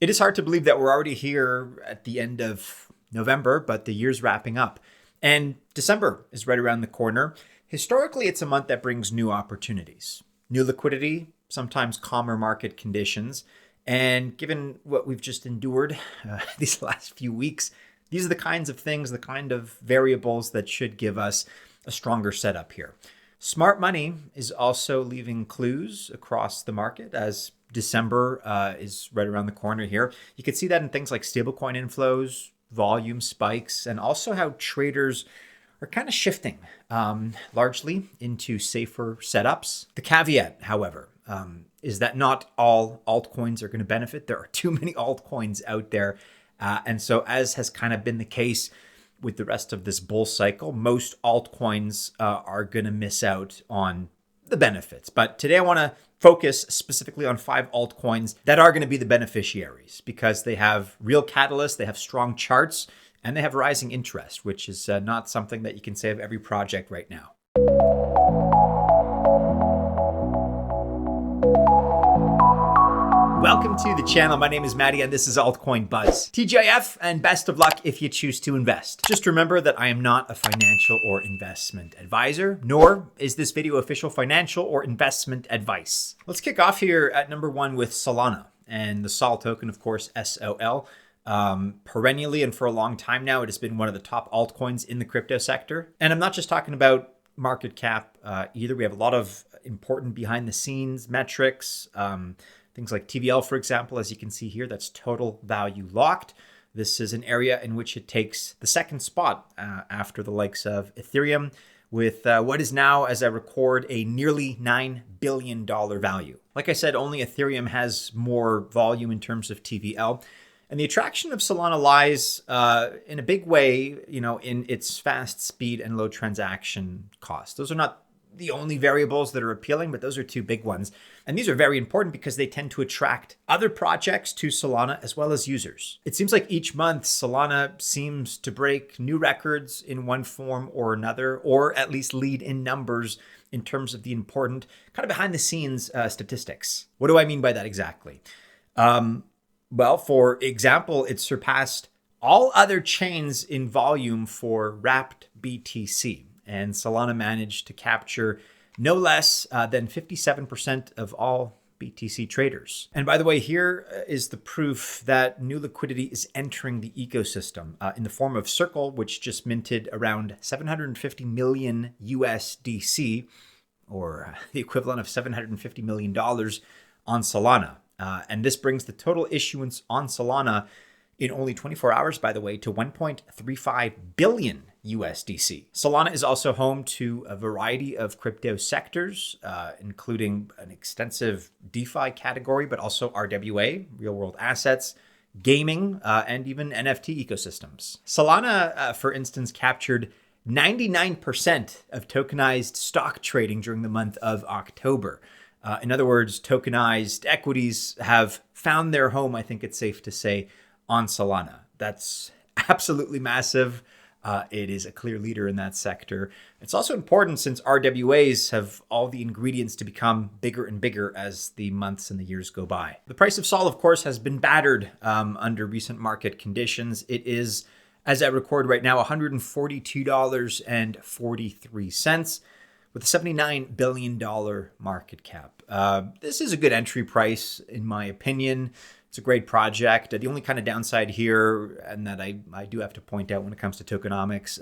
It is hard to believe that we're already here at the end of November, but the year's wrapping up. And December is right around the corner. Historically, it's a month that brings new opportunities, new liquidity, sometimes calmer market conditions. And given what we've just endured these last few weeks, these are the kinds of things, the kind of variables that should give us a stronger setup here. Smart money is also leaving clues across the market as December is right around the corner here. You can see that in things like stablecoin inflows, volume spikes, and also how traders are kind of shifting largely into safer setups. The caveat, however, is that not all altcoins are going to benefit. There are too many altcoins out there. And so as has kind of been the case with the rest of this bull cycle, most altcoins are going to miss out on the benefits. But today I want to focus specifically on 5 altcoins that are going to be the beneficiaries because they have real catalysts, they have strong charts, and they have rising interest, which is not something that you can say of every project right now. Welcome to the channel. My name is Maddie and this is Altcoin Buzz. TGIF and best of luck if you choose to invest. Just remember that I am not a financial or investment advisor, nor is this video official financial or investment advice. Let's kick off here at number 1 with Solana and the SOL token, of course, SOL. Perennially and for a long time now, it has been one of the top altcoins in the crypto sector. And I'm not just talking about market cap either. We have a lot of important behind the scenes metrics, things like TVL, for example, as you can see here, that's total value locked. This is an area in which it takes the second spot after the likes of Ethereum with what is now, as I record, a nearly $9 billion value. Like I said, only Ethereum has more volume in terms of TVL. And the attraction of Solana lies in a big way, in its fast speed and low transaction cost. Those are not the only variables that are appealing, but those are 2 big ones. And these are very important because they tend to attract other projects to Solana as well as users. It seems like each month Solana seems to break new records in one form or another, or at least lead in numbers in terms of the important kind of behind the scenes statistics. What do I mean by that exactly? Well, for example, it surpassed all other chains in volume for wrapped BTC. And Solana managed to capture no less than 57% of all BTC traders. And by the way, here is the proof that new liquidity is entering the ecosystem in the form of Circle, which just minted around 750 million USDC, or the equivalent of $750 million on Solana. And this brings the total issuance on Solana in only 24 hours, by the way, to 1.35 billion USDC. Solana is also home to a variety of crypto sectors, including an extensive DeFi category, but also RWA, real world assets, gaming, and even NFT ecosystems. Solana, for instance, captured 99% of tokenized stock trading during the month of October. In other words, tokenized equities have found their home, I think it's safe to say, on Solana. That's absolutely massive. It is a clear leader in that sector. It's also important since RWAs have all the ingredients to become bigger and bigger as the months and the years go by. The price of SOL, of course, has been battered under recent market conditions. It is, as I record right now, $142.43 with a $79 billion market cap. This is a good entry price, in my opinion. It's a great project. The only kind of downside here, and that I do have to point out when it comes to tokenomics,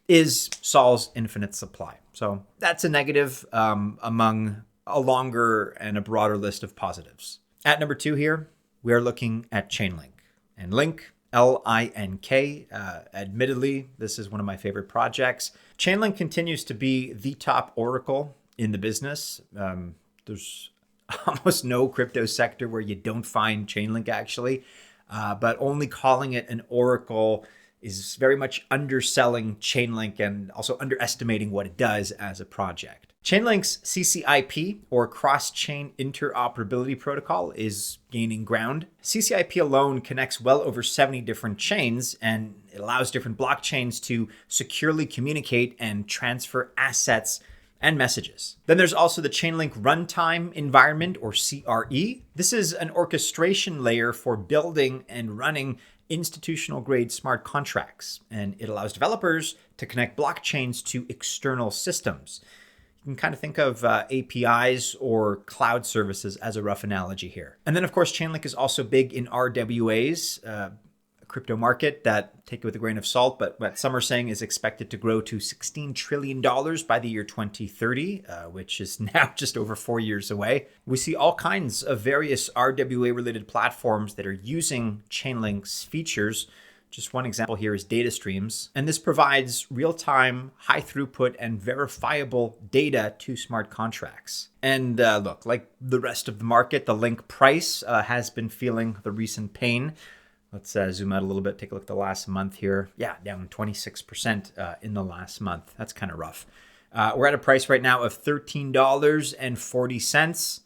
is SOL's infinite supply. So that's a negative among a longer and a broader list of positives. At number 2 here, we are looking at Chainlink. And Link, L-I-N-K, admittedly, this is one of my favorite projects. Chainlink continues to be the top oracle in the business. There's almost no crypto sector where you don't find Chainlink actually, but only calling it an oracle is very much underselling Chainlink and also underestimating what it does as a project. Chainlink's CCIP, or cross-chain interoperability protocol, is gaining ground. CCIP alone connects well over 70 different chains, and it allows different blockchains to securely communicate and transfer assets and messages. Then there's also the Chainlink Runtime Environment, or CRE. This is an orchestration layer for building and running institutional grade smart contracts, and it allows developers to connect blockchains to external systems. You can kind of think of APIs or cloud services as a rough analogy here. And then, of course, Chainlink is also big in RWAs, a crypto market that, take it with a grain of salt, but what some are saying is expected to grow to $16 trillion by the year 2030, which is now just over 4 years away. We see all kinds of various RWA-related platforms that are using Chainlink's features. Just one example here is data streams, and this provides real-time, high throughput, and verifiable data to smart contracts. And look, like the rest of the market, the link price has been feeling the recent pain. Let's zoom out a little bit, take a look at the last month here. Yeah, down 26% in the last month. That's kind of rough. We're at a price right now of $13.40.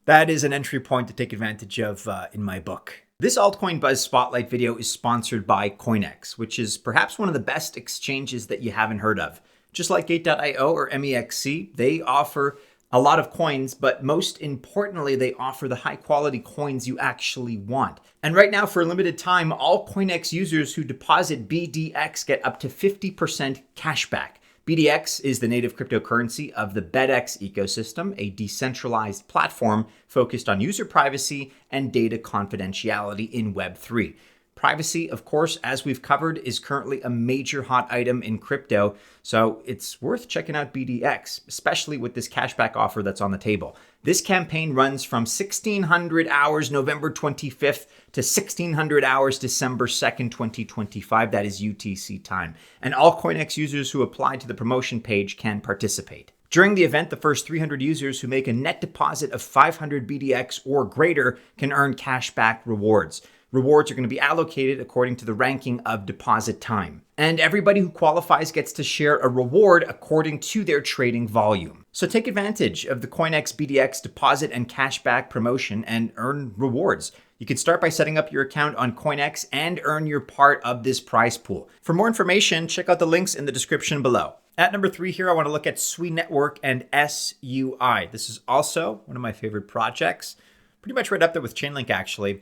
That is an entry point to take advantage of in my book. This Altcoin Buzz Spotlight video is sponsored by CoinEx, which is perhaps one of the best exchanges that you haven't heard of. Just like Gate.io or MEXC, they offer a lot of coins, but most importantly, they offer the high quality coins you actually want. And right now, for a limited time, all CoinEx users who deposit BDX get up to 50% cashback. BDX is the native cryptocurrency of the BedX ecosystem, a decentralized platform focused on user privacy and data confidentiality in Web3. Privacy, of course, as we've covered, is currently a major hot item in crypto, so it's worth checking out BDX, especially with this cashback offer that's on the table. This campaign runs from 1600 hours November 25th to 1600 hours December 2nd, 2025. That is UTC time. And all CoinEx users who apply to the promotion page can participate. During the event, the first 300 users who make a net deposit of 500 BDX or greater can earn cashback rewards. Rewards are going to be allocated according to the ranking of deposit time. And everybody who qualifies gets to share a reward according to their trading volume. So take advantage of the CoinEx BDX deposit and cashback promotion and earn rewards. You can start by setting up your account on CoinEx and earn your part of this prize pool. For more information, check out the links in the description below. At number 3 here, I want to look at Sui Network and SUI. This is also one of my favorite projects. Pretty much right up there with Chainlink, actually.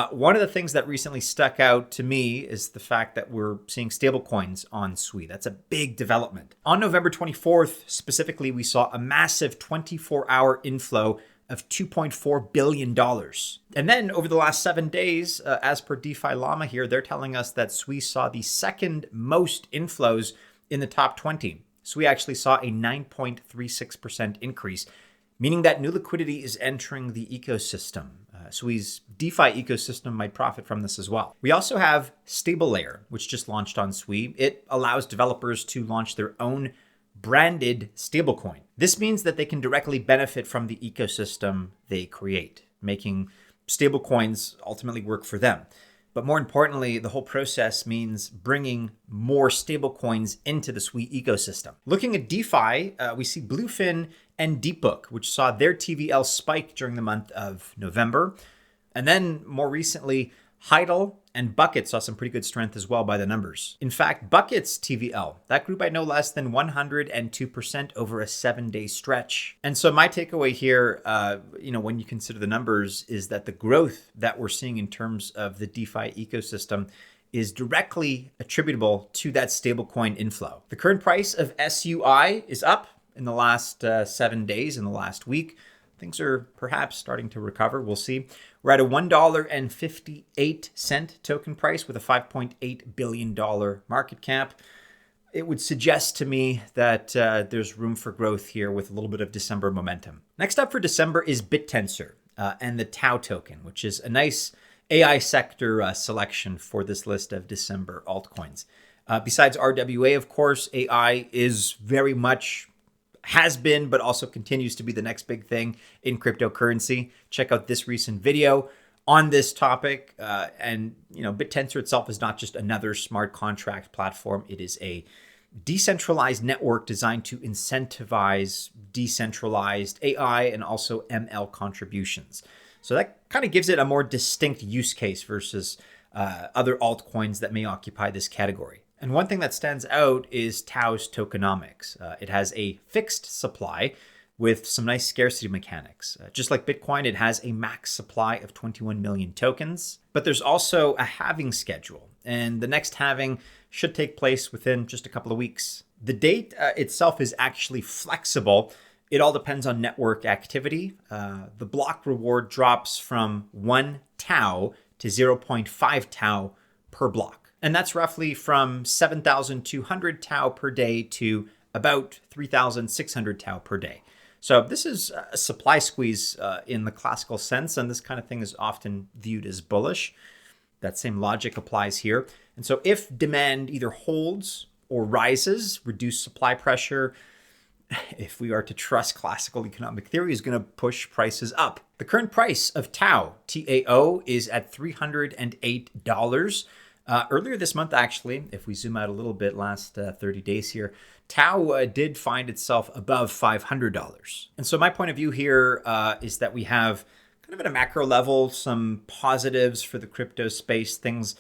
One of the things that recently stuck out to me is the fact that we're seeing stablecoins on Sui. That's a big development. On November 24th, specifically, we saw a massive 24-hour inflow of $2.4 billion. And then over the last 7 days, as per DeFi Llama here, they're telling us that Sui saw the second most inflows in the top 20. Sui actually saw a 9.36% increase, meaning that new liquidity is entering the ecosystem. Sui's DeFi ecosystem might profit from this as well. We also have StableLayer, which just launched on Sui. It allows developers to launch their own branded stablecoin. This means that they can directly benefit from the ecosystem they create, making stablecoins ultimately work for them. But more importantly, the whole process means bringing more stablecoins into the Sui ecosystem. Looking at DeFi, we see Bluefin and DeepBook, which saw their TVL spike during the month of November. And then more recently, Heidel and Bucket saw some pretty good strength as well by the numbers. In fact, Bucket's TVL, that grew by no less than 102% over a 7-day stretch. And so my takeaway here, when you consider the numbers, is that the growth that we're seeing in terms of the DeFi ecosystem is directly attributable to that stablecoin inflow. The current price of SUI is up in the last 7 days, in the last week. Things are perhaps starting to recover. We'll see. We're at a $1.58 token price with a $5.8 billion market cap. It would suggest to me that there's room for growth here with a little bit of December momentum. Next up for December is BitTensor and the Tau token, which is a nice AI sector selection for this list of December altcoins. Besides RWA, of course, AI is very much has been, but also continues to be the next big thing in cryptocurrency. Check out this recent video on this topic. BitTensor itself is not just another smart contract platform. It is a decentralized network designed to incentivize decentralized AI and also ML contributions. So that kind of gives it a more distinct use case versus other altcoins that may occupy this category. And one thing that stands out is Tao's tokenomics. It has a fixed supply with some nice scarcity mechanics. Just like Bitcoin, it has a max supply of 21 million tokens, but there's also a halving schedule, and the next halving should take place within just a couple of weeks. The date itself is actually flexible. It all depends on network activity. The block reward drops from 1 Tau to 0.5 Tau per block. And that's roughly from 7,200 Tau per day to about 3,600 Tau per day. So this is a supply squeeze in the classical sense, and this kind of thing is often viewed as bullish. That same logic applies here. And so if demand either holds or rises, reduced supply pressure, if we are to trust classical economic theory, is going to push prices up. The current price of Tau, TAO, is at $308. Earlier this month, actually, if we zoom out a little bit, last 30 days here, Tau did find itself above $500. And so my point of view here is that we have kind of at a macro level, some positives for the crypto space. Things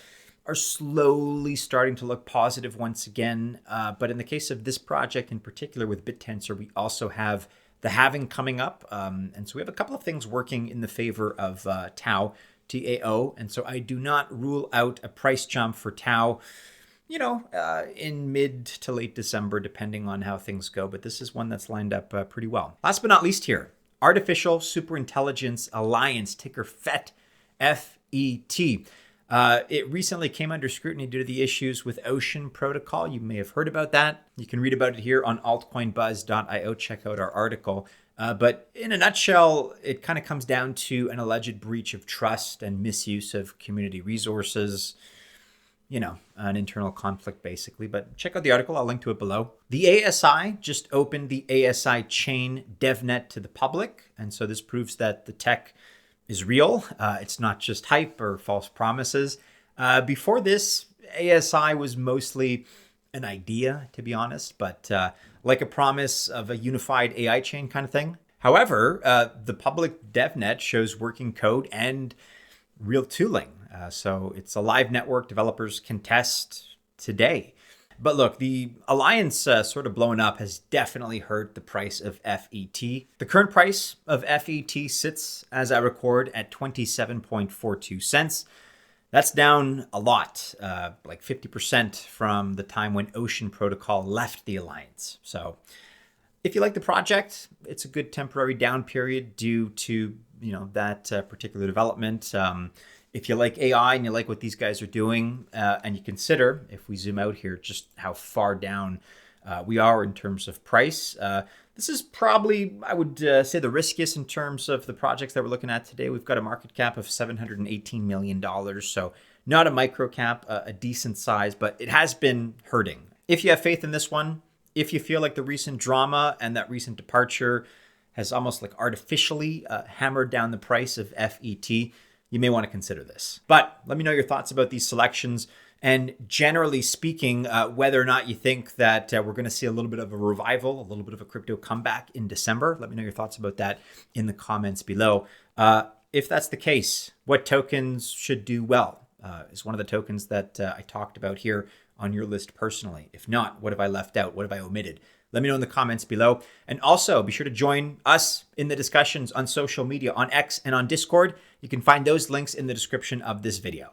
are slowly starting to look positive once again. But in the case of this project in particular with BitTensor, we also have the halving coming up. And so we have a couple of things working in the favor of Tau, TAO. And so I do not rule out a price jump for Tau, in mid to late December, depending on how things go. But this is one that's lined up pretty well. Last but not least here, Artificial Superintelligence Alliance, ticker FET, F-E-T. It recently came under scrutiny due to the issues with Ocean Protocol. You may have heard about that. You can read about it here on altcoinbuzz.io. Check out our article. But in a nutshell, it kind of comes down to an alleged breach of trust and misuse of community resources, an internal conflict basically. But check out the article. I'll link to it below. The ASI just opened the ASI chain DevNet to the public. And so this proves that the tech is real. It's not just hype or false promises. Before this, ASI was mostly an idea, to be honest, but like a promise of a unified AI chain kind of thing. However, the public DevNet shows working code and real tooling. So it's a live network developers can test today. But look, the Alliance sort of blowing up has definitely hurt the price of FET. The current price of FET sits, as I record, at 27.42 cents. That's down a lot, like 50% from the time when Ocean Protocol left the Alliance. So if you like the project, it's a good temporary down period due to that particular development. If you like AI and you like what these guys are doing, and you consider, if we zoom out here, just how far down we are in terms of price, this is probably, I would say, the riskiest in terms of the projects that we're looking at today. We've got a market cap of $718 million, so not a micro cap, a decent size, but it has been hurting. If you have faith in this one, if you feel like the recent drama and that recent departure has almost like artificially hammered down the price of FET, you may want to consider this. But let me know your thoughts about these selections. And generally speaking, whether or not you think that we're going to see a little bit of a revival, a little bit of a crypto comeback in December. Let me know your thoughts about that in the comments below. If that's the case, what tokens should do well is one of the tokens that I talked about here on your list personally. If not, what have I left out? What have I omitted? Let me know in the comments below. And also be sure to join us in the discussions on social media, on X and on Discord. You can find those links in the description of this video.